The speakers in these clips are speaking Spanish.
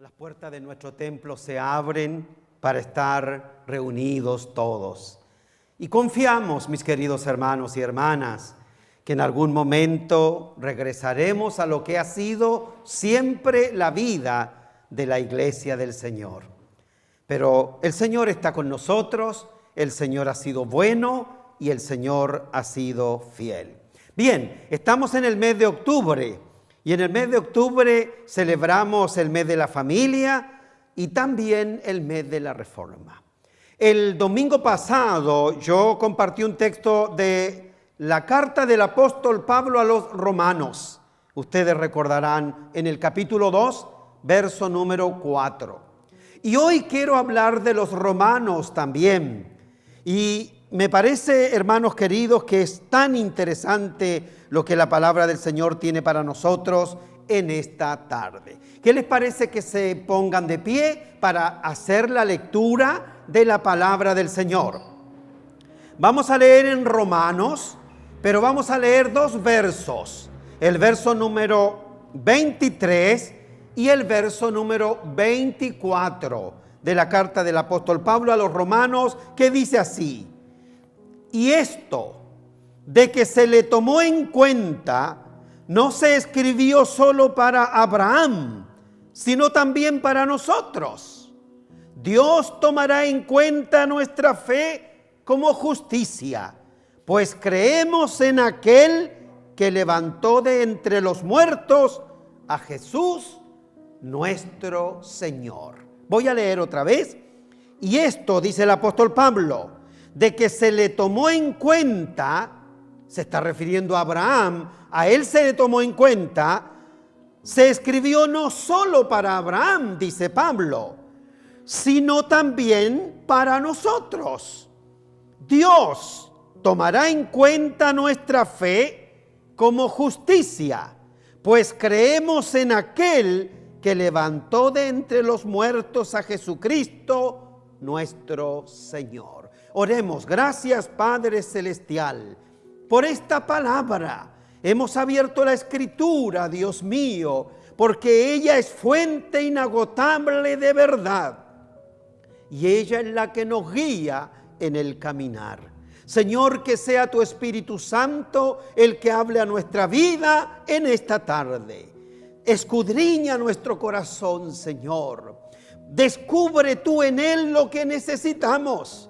Las puertas de nuestro templo se abren para estar reunidos todos. Y confiamos, mis queridos hermanos y hermanas, que en algún momento regresaremos a lo que ha sido siempre la vida de la iglesia del Señor. Pero el Señor está con nosotros, el Señor ha sido bueno y el Señor ha sido fiel. Bien, estamos en el mes de octubre. Y en el mes de octubre celebramos el mes de la familia y también el mes de la reforma. El domingo pasado yo compartí un texto de la carta del apóstol Pablo a los romanos. Ustedes recordarán en el capítulo 2, verso número 4. Y hoy quiero hablar de los romanos también. Y me parece, hermanos queridos, que es tan interesante lo que la palabra del Señor tiene para nosotros en esta tarde. ¿Qué les parece que se pongan de pie para hacer la lectura de la palabra del Señor? Vamos a leer en Romanos, pero vamos a leer dos versos. El verso número 23 y el verso número 24 de la carta del apóstol Pablo a los romanos, que dice así: y esto de que se le tomó en cuenta, no se escribió solo para Abraham, sino también para nosotros. Dios tomará en cuenta nuestra fe como justicia, pues creemos en aquel que levantó de entre los muertos a Jesús, nuestro Señor. Voy a leer otra vez. Y esto, dice el apóstol Pablo, de que se le tomó en cuenta, se está refiriendo a Abraham, a él se le tomó en cuenta, se escribió no solo para Abraham, dice Pablo, sino también para nosotros. Dios tomará en cuenta nuestra fe como justicia, pues creemos en aquel que levantó de entre los muertos a Jesucristo, nuestro Señor. Oremos. Gracias, Padre Celestial, por esta palabra. Hemos abierto la Escritura, Dios mío, porque ella es fuente inagotable de verdad. Y ella es la que nos guía en el caminar. Señor, que sea tu Espíritu Santo el que hable a nuestra vida en esta tarde. Escudriña nuestro corazón, Señor. Descubre tú en él lo que necesitamos.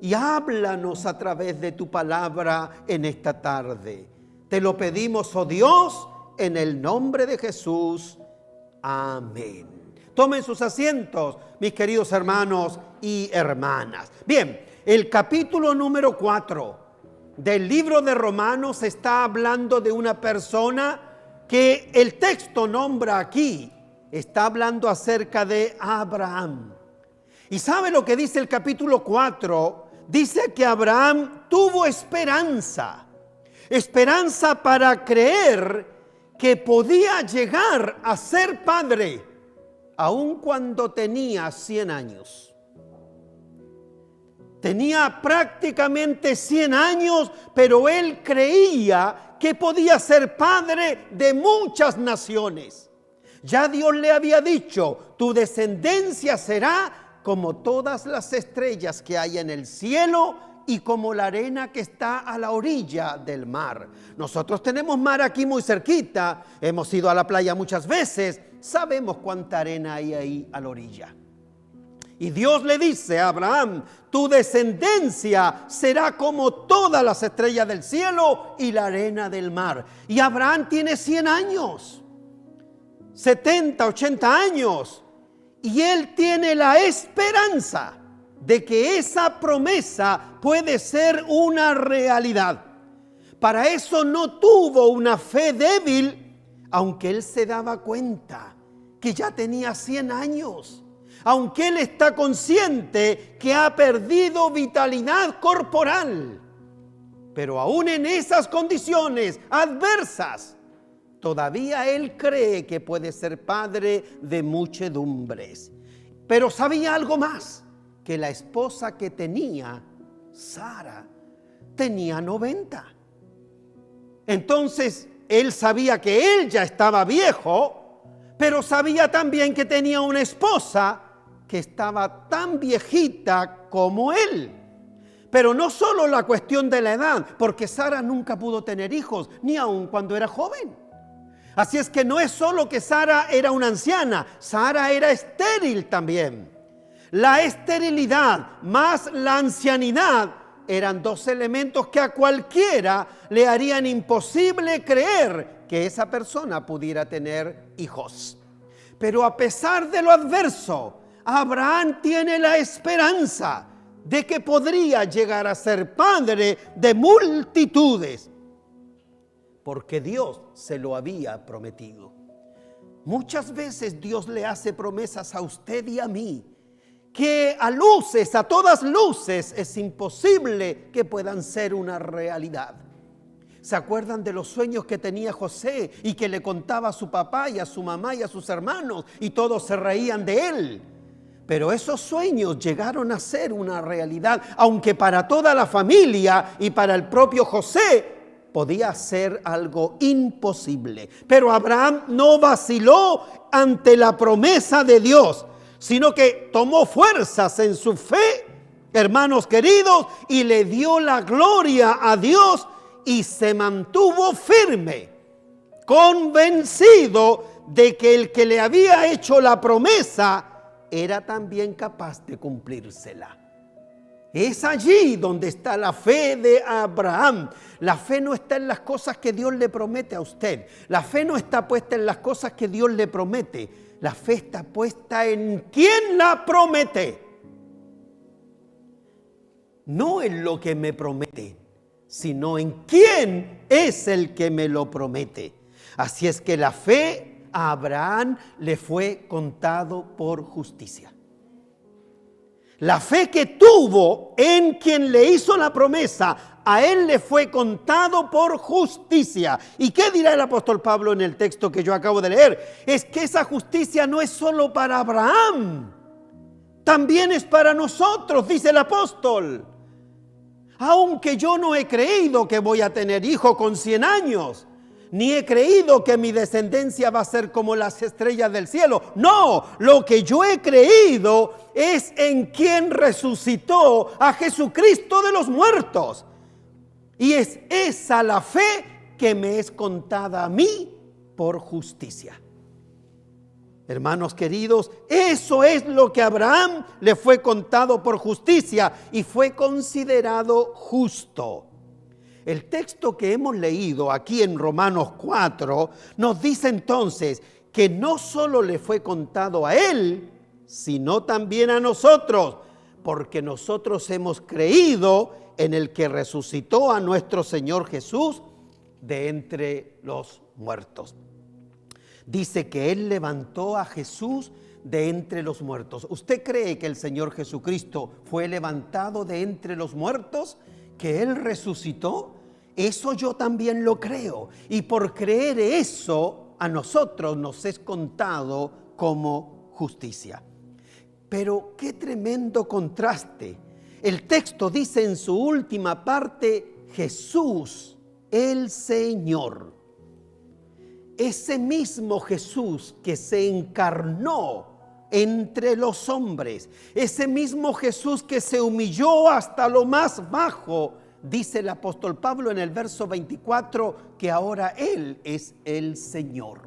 Y háblanos a través de tu palabra en esta tarde. Te lo pedimos, oh Dios, en el nombre de Jesús. Amén. Tomen sus asientos, mis queridos hermanos y hermanas. Bien, el capítulo número 4 del libro de Romanos está hablando de una persona que el texto nombra aquí. Está hablando acerca de Abraham. ¿Y sabe lo que dice el capítulo 4? Dice que Abraham tuvo esperanza para creer que podía llegar a ser padre, aun cuando tenía 100 años. Tenía prácticamente 100 años, pero él creía que podía ser padre de muchas naciones. Ya Dios le había dicho: tu descendencia será como todas las estrellas que hay en el cielo y como la arena que está a la orilla del mar. Nosotros tenemos mar aquí muy cerquita, hemos ido a la playa muchas veces, sabemos cuánta arena hay ahí a la orilla. Y Dios le dice a Abraham: tu descendencia será como todas las estrellas del cielo y la arena del mar. Y Abraham tiene 100 años, 70, 80 años. Y él tiene la esperanza de que esa promesa puede ser una realidad. Para eso no tuvo una fe débil, aunque él se daba cuenta que ya tenía 100 años. Aunque él está consciente que ha perdido vitalidad corporal. Pero aún en esas condiciones adversas, todavía él cree que puede ser padre de muchedumbres. Pero sabía algo más, que la esposa que tenía, Sara, tenía 90. Entonces él sabía que él ya estaba viejo, pero sabía también que tenía una esposa que estaba tan viejita como él. Pero no solo la cuestión de la edad, porque Sara nunca pudo tener hijos, ni aun cuando era joven. Así es que no es solo que Sara era una anciana, Sara era estéril también. La esterilidad más la ancianidad eran dos elementos que a cualquiera le harían imposible creer que esa persona pudiera tener hijos. Pero a pesar de lo adverso, Abraham tiene la esperanza de que podría llegar a ser padre de multitudes, porque Dios se lo había prometido. Muchas veces Dios le hace promesas a usted y a mí que a luces, a todas luces, es imposible que puedan ser una realidad. ¿Se acuerdan de los sueños que tenía José y que le contaba a su papá y a su mamá y a sus hermanos y todos se reían de él? Pero esos sueños llegaron a ser una realidad, aunque para toda la familia y para el propio José podía ser algo imposible. Pero Abraham no vaciló ante la promesa de Dios, sino que tomó fuerzas en su fe, hermanos queridos, y le dio la gloria a Dios y se mantuvo firme, convencido de que el que le había hecho la promesa era también capaz de cumplírsela. Es allí donde está la fe de Abraham. La fe no está en las cosas que Dios le promete a usted. La fe no está puesta en las cosas que Dios le promete. La fe está puesta en quién la promete. No en lo que me promete, sino en quién es el que me lo promete. Así es que la fe a Abraham le fue contado por justicia. La fe que tuvo en quien le hizo la promesa, a él le fue contado por justicia. ¿Y qué dirá el apóstol Pablo en el texto que yo acabo de leer? Es que esa justicia no es solo para Abraham, también es para nosotros, dice el apóstol. Aunque yo no he creído que voy a tener hijo con 100 años, ni he creído que mi descendencia va a ser como las estrellas del cielo. No, lo que yo he creído es en quien resucitó a Jesucristo de los muertos. Y es esa la fe que me es contada a mí por justicia. Hermanos queridos, eso es lo que a Abraham le fue contado por justicia y fue considerado justo. El texto que hemos leído aquí en Romanos 4 nos dice entonces que no solo le fue contado a él, sino también a nosotros, porque nosotros hemos creído en el que resucitó a nuestro Señor Jesús de entre los muertos. Dice que Él levantó a Jesús de entre los muertos. ¿Usted cree que el Señor Jesucristo fue levantado de entre los muertos? ¿Que Él resucitó? Eso yo también lo creo. Y por creer eso, a nosotros nos es contado como justicia. Pero qué tremendo contraste. El texto dice en su última parte, Jesús, el Señor. Ese mismo Jesús que se encarnó entre los hombres, ese mismo Jesús que se humilló hasta lo más bajo, dice el apóstol Pablo en el verso 24 que ahora Él es el Señor.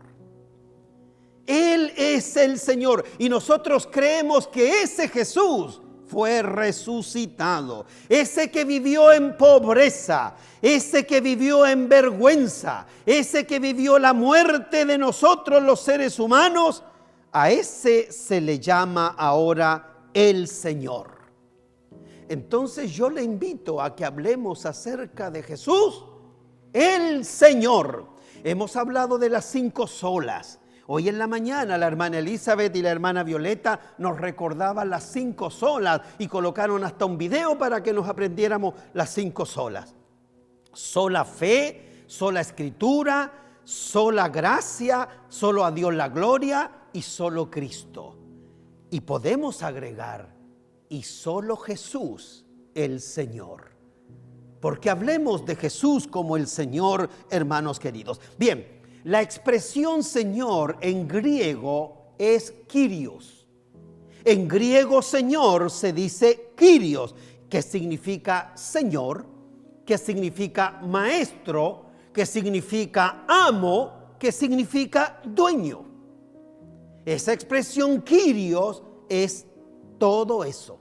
Él es el Señor y nosotros creemos que ese Jesús fue resucitado. Ese que vivió en pobreza, ese que vivió en vergüenza, ese que vivió la muerte de nosotros los seres humanos, a ese se le llama ahora el Señor. Entonces yo le invito a que hablemos acerca de Jesús, el Señor. Hemos hablado de las 5 solas. Hoy en la mañana la hermana Elizabeth y la hermana Violeta nos recordaban las 5 solas y colocaron hasta un video para que nos aprendiéramos las 5 solas. Sola fe, sola escritura, sola gracia, solo a Dios la gloria y solo Cristo. Y podemos agregar, y solo Jesús el Señor. Porque hablemos de Jesús como el Señor, hermanos queridos. Bien, la expresión Señor en griego es Kyrios. En griego Señor se dice Kyrios, que significa Señor, que significa maestro, que significa amo, que significa dueño. Esa expresión Kyrios es todo eso.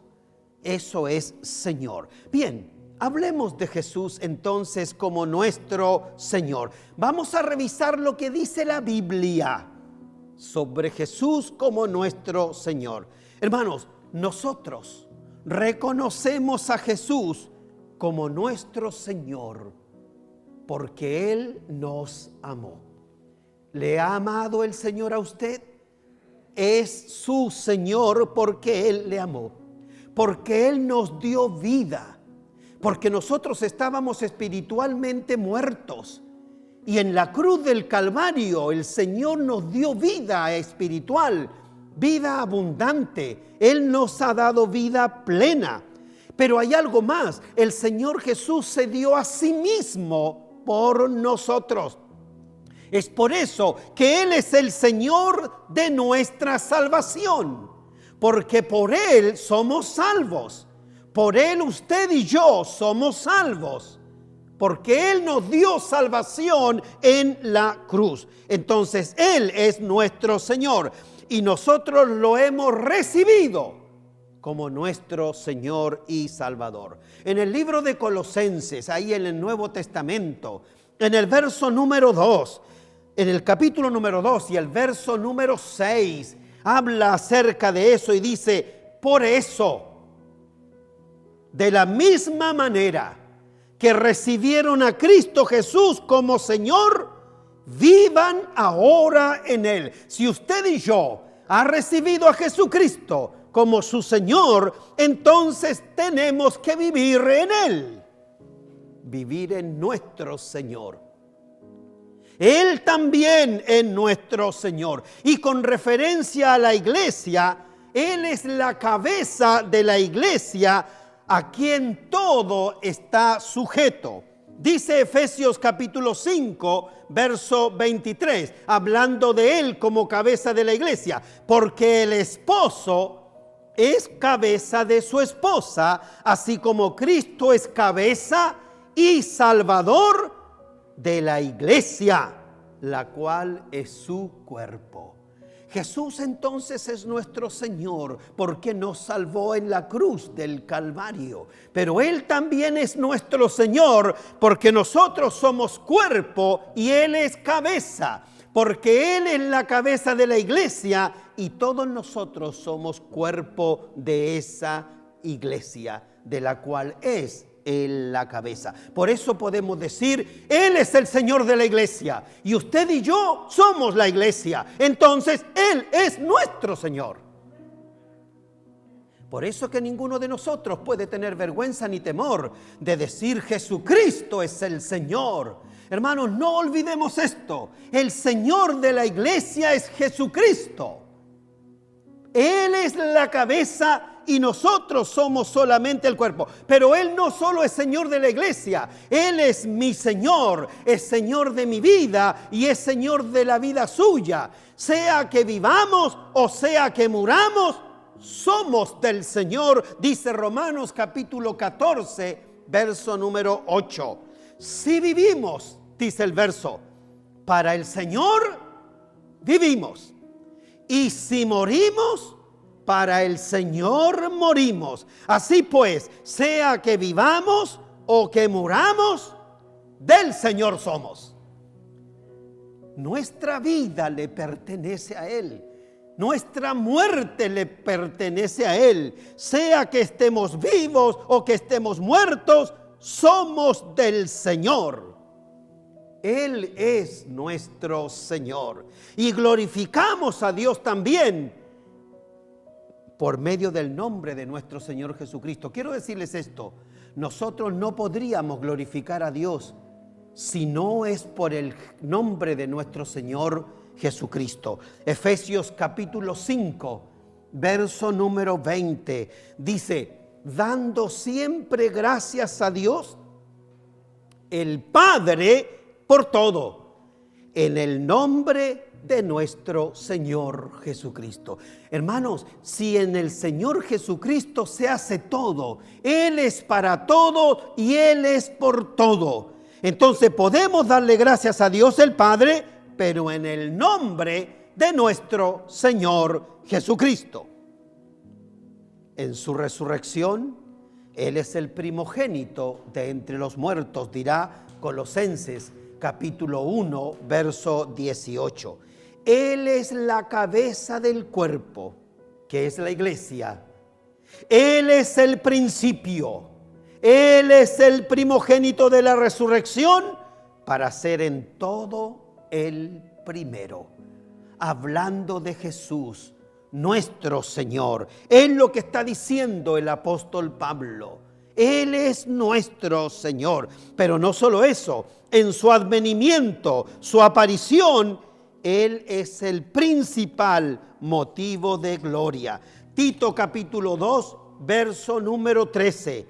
Eso es Señor. Bien, hablemos de Jesús entonces como nuestro Señor. Vamos a revisar lo que dice la Biblia sobre Jesús como nuestro Señor. Hermanos, nosotros reconocemos a Jesús como nuestro Señor porque Él nos amó. ¿Le ha amado el Señor a usted? Es su Señor porque Él le amó, porque Él nos dio vida, porque nosotros estábamos espiritualmente muertos y en la cruz del Calvario el Señor nos dio vida espiritual, vida abundante. Él nos ha dado vida plena. Pero hay algo más, el Señor Jesús se dio a sí mismo por nosotros. Es por eso que Él es el Señor de nuestra salvación, porque por Él somos salvos. Por Él usted y yo somos salvos, porque Él nos dio salvación en la cruz. Entonces Él es nuestro Señor y nosotros lo hemos recibido como nuestro Señor y Salvador. En el libro de Colosenses, ahí en el Nuevo Testamento, en el verso número 2, en el capítulo número 2 y el verso número 6, habla acerca de eso y dice: por eso, de la misma manera que recibieron a Cristo Jesús como Señor, vivan ahora en Él. Si usted y yo ha recibido a Jesucristo como su Señor, entonces tenemos que vivir en Él, vivir en nuestro Señor. Él también es nuestro Señor. Y con referencia a la iglesia, Él es la cabeza de la iglesia a quien todo está sujeto. Dice Efesios capítulo 5, verso 23, hablando de Él como cabeza de la iglesia, porque el esposo es cabeza de su esposa, así como Cristo es cabeza y salvador de la iglesia, la cual es su cuerpo. Jesús entonces es nuestro Señor porque nos salvó en la cruz del Calvario, pero Él también es nuestro Señor porque nosotros somos cuerpo y Él es cabeza, porque Él es la cabeza de la iglesia y todos nosotros somos cuerpo de esa iglesia de la cual es Él la cabeza. Por eso podemos decir: Él es el Señor de la iglesia y usted y yo somos la iglesia. Entonces Él es nuestro Señor. Por eso que ninguno de nosotros puede tener vergüenza ni temor de decir: Jesucristo es el Señor. Hermanos, no olvidemos esto: el Señor de la iglesia es Jesucristo. Él es la cabeza y nosotros somos solamente el cuerpo. Pero Él no solo es Señor de la iglesia, Él es mi Señor, es Señor de mi vida y es Señor de la vida suya. Sea que vivamos o sea que muramos, somos del Señor, dice Romanos capítulo 14, verso número 8. Si vivimos, dice el verso, para el Señor vivimos. Y si morimos, para el Señor morimos. Así pues, sea que vivamos o que muramos, del Señor somos. Nuestra vida le pertenece a Él. Nuestra muerte le pertenece a Él. Sea que estemos vivos o que estemos muertos, somos del Señor. Él es nuestro Señor. Y glorificamos a Dios también por medio del nombre de nuestro Señor Jesucristo. Quiero decirles esto: nosotros no podríamos glorificar a Dios si no es por el nombre de nuestro Señor Jesucristo. Efesios capítulo 5, verso número 20, dice: dando siempre gracias a Dios, el Padre, por todo, en el nombre de nuestro Señor Jesucristo. Hermanos, si en el Señor Jesucristo se hace todo, Él es para todo y Él es por todo. Entonces podemos darle gracias a Dios el Padre, pero en el nombre de nuestro Señor Jesucristo. En su resurrección, Él es el primogénito de entre los muertos, dirá Colosenses capítulo 1, verso 18. Él es la cabeza del cuerpo, que es la iglesia. Él es el principio. Él es el primogénito de la resurrección para ser en todo el primero. Hablando de Jesús, nuestro Señor. Es lo que está diciendo el apóstol Pablo. Él es nuestro Señor. Pero no solo eso, en su advenimiento, su aparición, Él es el principal motivo de gloria. Tito capítulo 2, verso número 13.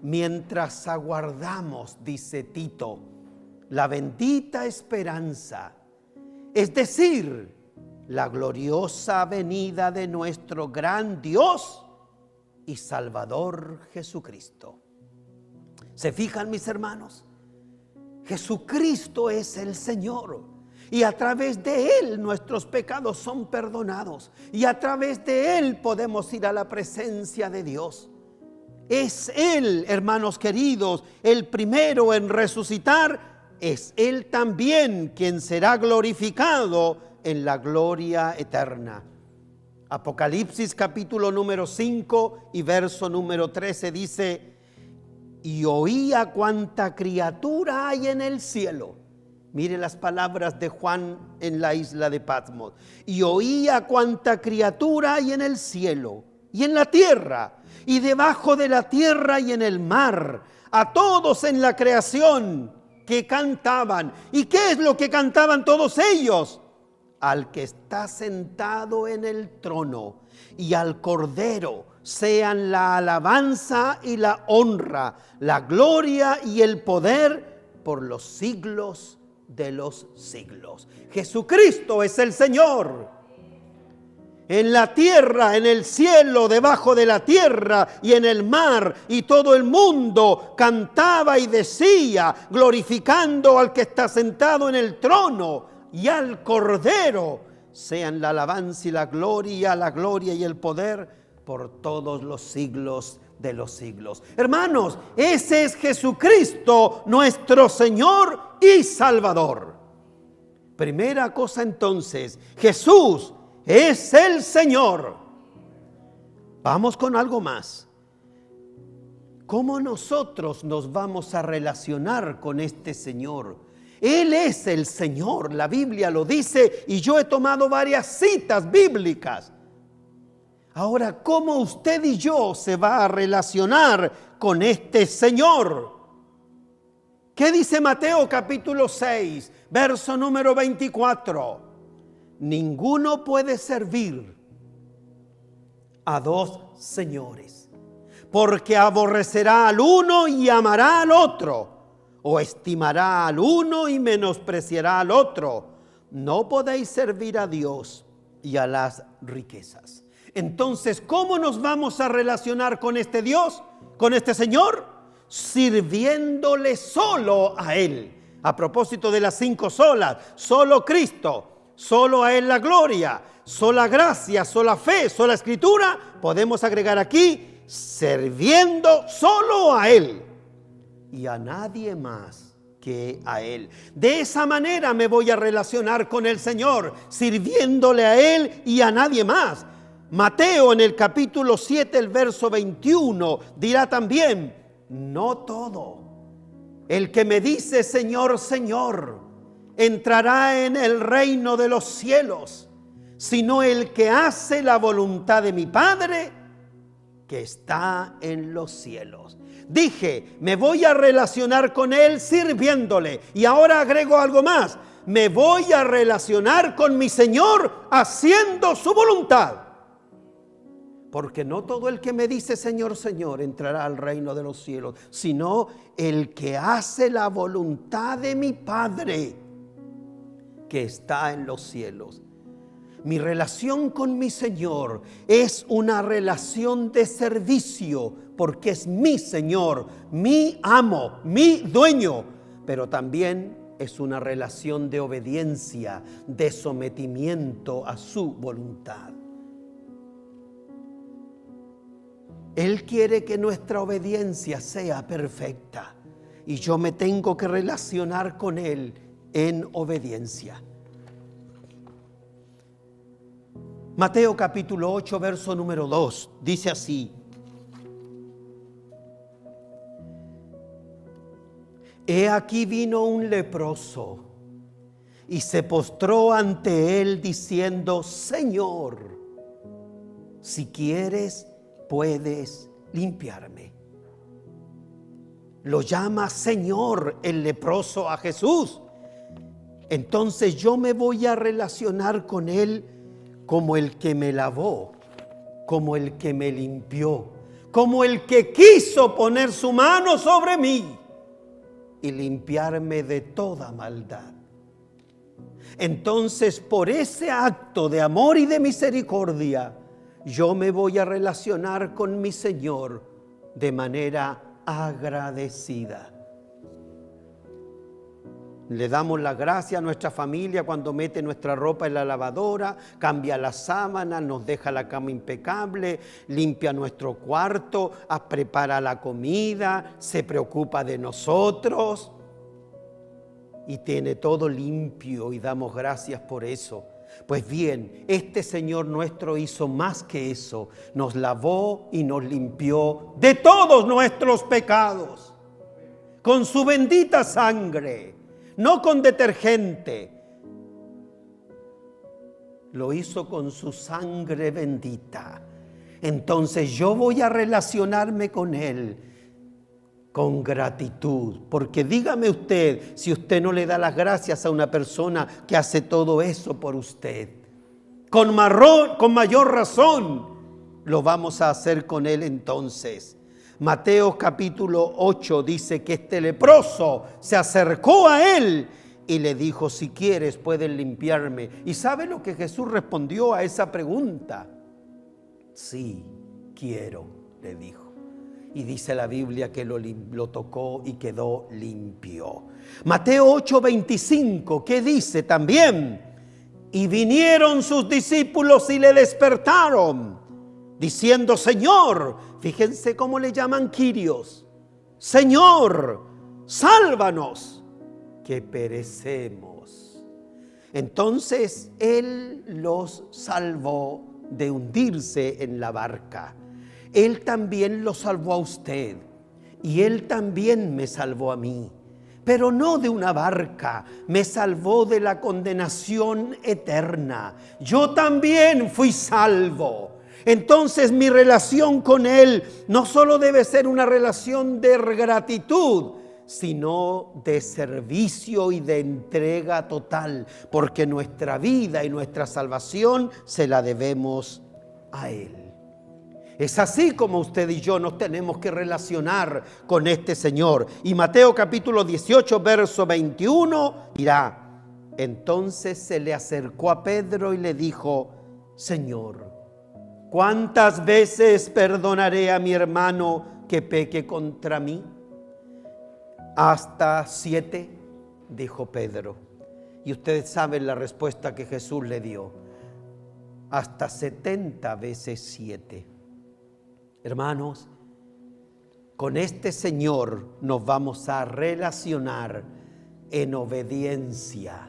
Mientras aguardamos, dice Tito, la bendita esperanza, es decir, la gloriosa venida de nuestro gran Dios y Salvador Jesucristo. ¿Se fijan, mis hermanos? Jesucristo es el Señor y a través de Él nuestros pecados son perdonados y a través de Él podemos ir a la presencia de Dios. Es Él, hermanos queridos, el primero en resucitar. Es Él también quien será glorificado en la gloria eterna. Apocalipsis capítulo número 5 y verso número 13 dice: y oía cuánta criatura hay en el cielo. Mire las palabras de Juan en la isla de Patmos. Y oía cuánta criatura hay en el cielo y en la tierra y debajo de la tierra y en el mar, a todos en la creación que cantaban. ¿Y qué es lo que cantaban todos ellos? Al que está sentado en el trono y al Cordero sean la alabanza y la honra, la gloria y el poder por los siglos de los siglos. Jesucristo es el Señor. En la tierra, en el cielo, debajo de la tierra y en el mar, y todo el mundo cantaba y decía, glorificando al que está sentado en el trono y al Cordero, sean la alabanza y la gloria y el poder por todos los siglos de los siglos. Hermanos, ese es Jesucristo, nuestro Señor y Salvador. Primera cosa entonces, Jesús es el Señor. Vamos con algo más. ¿Cómo nosotros nos vamos a relacionar con este Señor? Él es el Señor, la Biblia lo dice y yo he tomado varias citas bíblicas. Ahora, ¿cómo usted y yo se va a relacionar con este Señor? ¿Qué dice Mateo capítulo 6, verso número 24? Ninguno puede servir a dos señores, porque aborrecerá al uno y amará al otro, o estimará al uno y menospreciará al otro. No podéis servir a Dios y a las riquezas. Entonces, ¿cómo nos vamos a relacionar con este Dios, con este Señor? Sirviéndole solo a Él. A propósito de las 5 solas, solo Cristo, solo a Él la gloria, sola gracia, sola fe, sola escritura. Podemos agregar aquí, sirviendo solo a Él y a nadie más que a Él. De esa manera me voy a relacionar con el Señor, sirviéndole a Él y a nadie más. Mateo en el capítulo 7, el verso 21, dirá también, no todo el que me dice Señor, Señor, entrará en el reino de los cielos, sino el que hace la voluntad de mi Padre que está en los cielos. Dije, me voy a relacionar con Él sirviéndole. Y ahora agrego algo más. Me voy a relacionar con mi Señor haciendo su voluntad. Porque no todo el que me dice Señor, Señor entrará al reino de los cielos, sino el que hace la voluntad de mi Padre que está en los cielos. Mi relación con mi Señor es una relación de servicio, porque es mi Señor, mi amo, mi dueño, pero también es una relación de obediencia, de sometimiento a su voluntad. Él quiere que nuestra obediencia sea perfecta y yo me tengo que relacionar con Él en obediencia. Mateo capítulo 8, verso número 2, dice así: He aquí vino un leproso y se postró ante él diciendo: Señor, si quieres, puedes limpiarme. Lo llama Señor el leproso a Jesús. Entonces yo me voy a relacionar con él como el que me lavó, como el que me limpió, como el que quiso poner su mano sobre mí y limpiarme de toda maldad. Entonces, por ese acto de amor y de misericordia, yo me voy a relacionar con mi Señor de manera agradecida. Le damos la gracia a nuestra familia cuando mete nuestra ropa en la lavadora, cambia la sábana, nos deja la cama impecable, limpia nuestro cuarto, prepara la comida, se preocupa de nosotros y tiene todo limpio y damos gracias por eso. Pues bien, este Señor nuestro hizo más que eso, nos lavó y nos limpió de todos nuestros pecados con su bendita sangre. No con detergente, lo hizo con su sangre bendita. Entonces yo voy a relacionarme con Él con gratitud, porque dígame usted si usted no le da las gracias a una persona que hace todo eso por usted. Con mayor razón lo vamos a hacer con Él entonces. Mateo capítulo 8 dice que este leproso se acercó a él y le dijo: si quieres, puedes limpiarme. ¿Y sabe lo que Jesús respondió a esa pregunta? Sí, quiero, le dijo. Y dice la Biblia que lo tocó y quedó limpio. Mateo 8:25, ¿qué dice también? Y vinieron sus discípulos y le despertaron, diciendo: Señor, fíjense cómo le llaman Kyrios, Señor, sálvanos, que perecemos. Entonces Él los salvó de hundirse en la barca. Él también lo salvó a usted y Él también me salvó a mí. Pero no de una barca, me salvó de la condenación eterna. Yo también fui salvo. Entonces mi relación con Él no solo debe ser una relación de gratitud, sino de servicio y de entrega total, porque nuestra vida y nuestra salvación se la debemos a Él. Es así como usted y yo nos tenemos que relacionar con este Señor. Y Mateo capítulo 18, verso 21 dirá: entonces se le acercó a Pedro y le dijo: Señor, ¿cuántas veces perdonaré a mi hermano que peque contra mí? ¿Hasta 7? Dijo Pedro. Y ustedes saben la respuesta que Jesús le dio: hasta 70 veces 7. Hermanos, con este Señor nos vamos a relacionar en obediencia,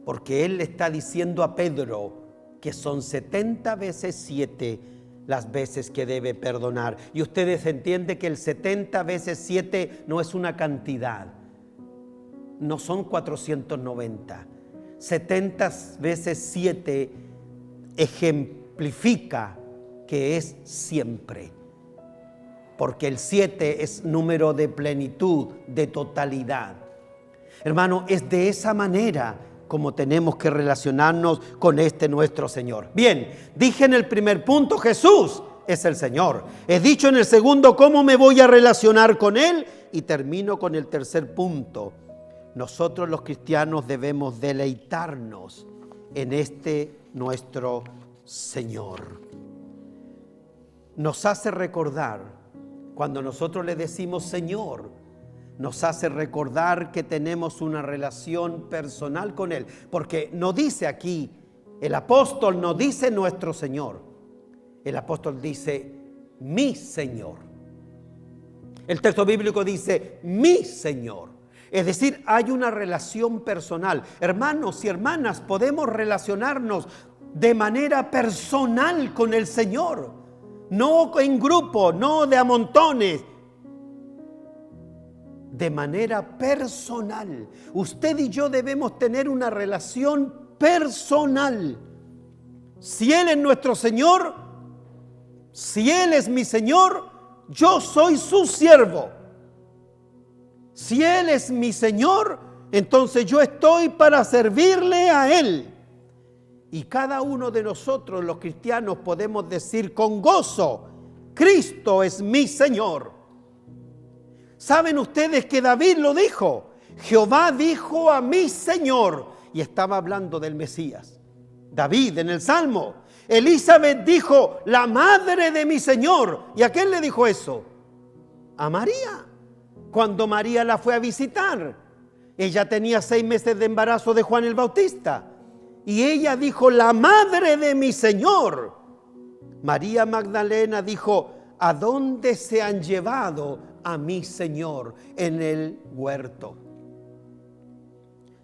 porque Él le está diciendo a Pedro que son 70 veces 7 las veces que debe perdonar. Y ustedes entienden que el 70 veces 7 no es una cantidad, no son 490. 70 veces 7 ejemplifica que es siempre, porque el 7 es número de plenitud, de totalidad. Hermano, es de esa manera como tenemos que relacionarnos con este nuestro Señor. Bien, dije en el primer punto, Jesús es el Señor. He dicho en el segundo, cómo me voy a relacionar con Él, y termino con el tercer punto. nosotros los cristianos debemos deleitarnos en este nuestro Señor. Nos hace recordar, cuando nosotros le decimos Señor, nos hace recordar que tenemos una relación personal con Él, porque no dice aquí, el apóstol no dice nuestro Señor, el apóstol dice mi Señor. El texto bíblico dice mi Señor, es decir, hay una relación personal. Hermanos y hermanas, podemos relacionarnos de manera personal con el Señor, no en grupo, no de a montones, de manera personal. Usted y yo debemos tener una relación personal. Si Él es nuestro Señor, si Él es mi Señor, yo soy su siervo. Si Él es mi Señor, entonces yo estoy para servirle a Él. Y cada uno de nosotros, los cristianos, podemos decir con gozo, Cristo es mi Señor. ¿Saben ustedes que David lo dijo? Jehová dijo a mi Señor, y estaba hablando del Mesías. David en el Salmo. Elizabeth dijo, la madre de mi Señor. ¿Y a quién le dijo eso? A María. Cuando María la fue a visitar, ella tenía 6 meses de embarazo de Juan el Bautista. Y ella dijo, la madre de mi Señor. María Magdalena dijo, ¿a dónde se han llevado a mi Señor? En el huerto.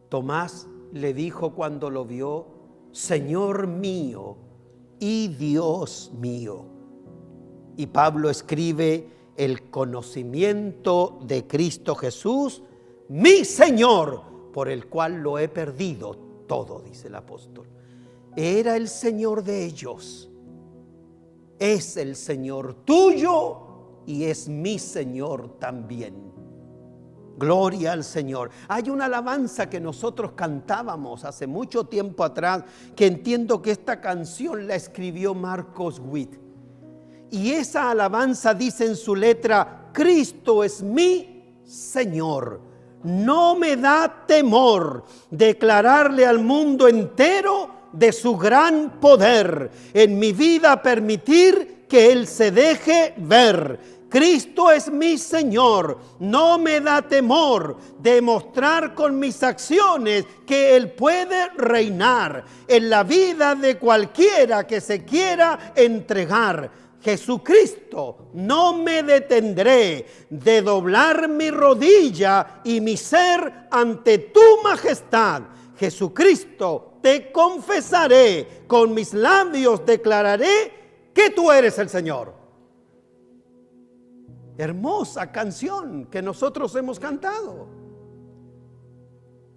Tomás le dijo cuando lo vio, Señor mío y Dios mío. Y Pablo escribe, el conocimiento de Cristo Jesús, mi Señor, por el cual lo he perdido todo, dice el apóstol. Era el Señor de ellos, es el Señor tuyo y es mi Señor también. Gloria al Señor. Hay una alabanza que nosotros cantábamos hace mucho tiempo atrás, que entiendo que esta canción la escribió Marcos Witt. Y esa alabanza dice en su letra, Cristo es mi Señor. No me da temor declararle al mundo entero de su gran poder. En mi vida permitir que Él se deje ver. Cristo es mi Señor, no me da temor demostrar con mis acciones que Él puede reinar en la vida de cualquiera que se quiera entregar. Jesucristo, no me detendré de doblar mi rodilla y mi ser ante tu majestad. Jesucristo, te confesaré, con mis labios declararé que tú eres el Señor. Hermosa canción que nosotros hemos cantado.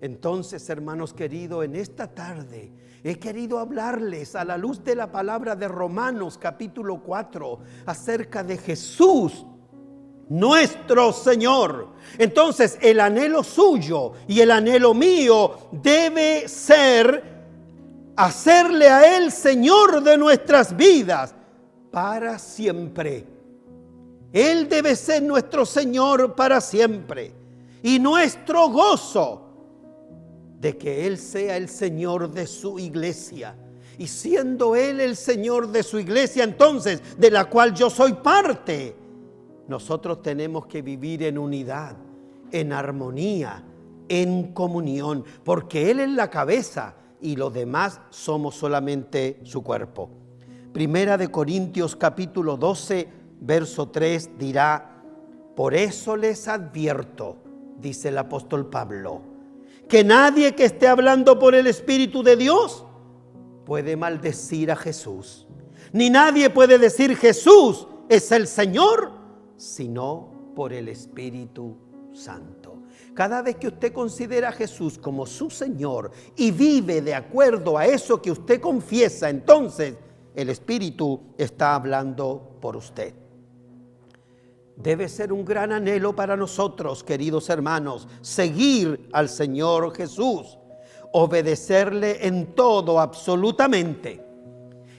Entonces, hermanos queridos, en esta tarde he querido hablarles a la luz de la palabra de Romanos capítulo 4 acerca de Jesús, nuestro Señor. Entonces, el anhelo suyo y el anhelo mío debe ser hacerle a Él Señor de nuestras vidas para siempre. Él debe ser nuestro Señor para siempre. Y nuestro gozo de que Él sea el Señor de su iglesia. Y siendo Él el Señor de su iglesia, entonces, de la cual yo soy parte, nosotros tenemos que vivir en unidad, en armonía, en comunión, porque Él es la cabeza y los demás somos solamente su cuerpo. Primera de Corintios capítulo 12, verso 3 dirá, por eso les advierto, dice el apóstol Pablo, que nadie que esté hablando por el Espíritu de Dios puede maldecir a Jesús, ni nadie puede decir Jesús es el Señor, sino por el Espíritu Santo. Cada vez que usted considera a Jesús como su Señor y vive de acuerdo a eso que usted confiesa, entonces el Espíritu está hablando por usted. Debe ser un gran anhelo para nosotros, queridos hermanos, seguir al Señor Jesús, obedecerle en todo absolutamente.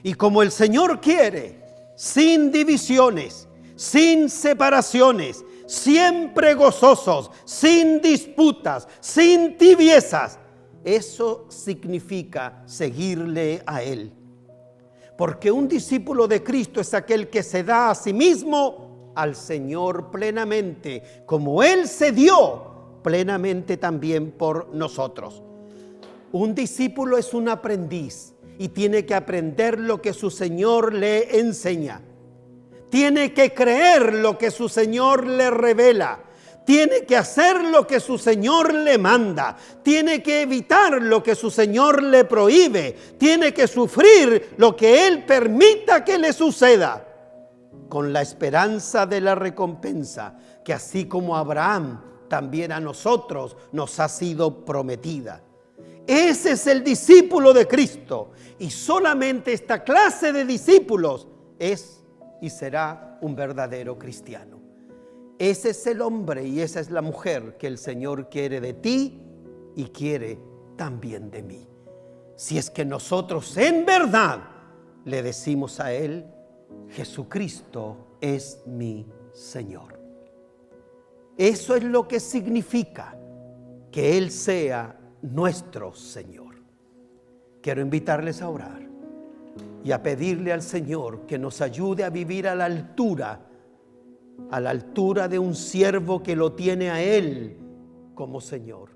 Y como el Señor quiere, sin divisiones, sin separaciones, siempre gozosos, sin disputas, sin tibiezas. Eso significa seguirle a Él. Porque un discípulo de Cristo es aquel que se da a sí mismo al Señor plenamente, como Él se dio plenamente también por nosotros. Un discípulo es un aprendiz y tiene que aprender lo que su Señor le enseña. Tiene que creer lo que su Señor le revela. Tiene que hacer lo que su Señor le manda. Tiene que evitar lo que su Señor le prohíbe. Tiene que sufrir lo que Él permita que le suceda, con la esperanza de la recompensa, que así como a Abraham, también a nosotros nos ha sido prometida. Ese es el discípulo de Cristo, y solamente esta clase de discípulos es y será un verdadero cristiano. Ese es el hombre y esa es la mujer que el Señor quiere de ti y quiere también de mí. Si es que nosotros en verdad le decimos a Él: Jesucristo es mi Señor. Eso es lo que significa que Él sea nuestro Señor. Quiero invitarles a orar y a pedirle al Señor que nos ayude a vivir a la altura de un siervo que lo tiene a Él como Señor.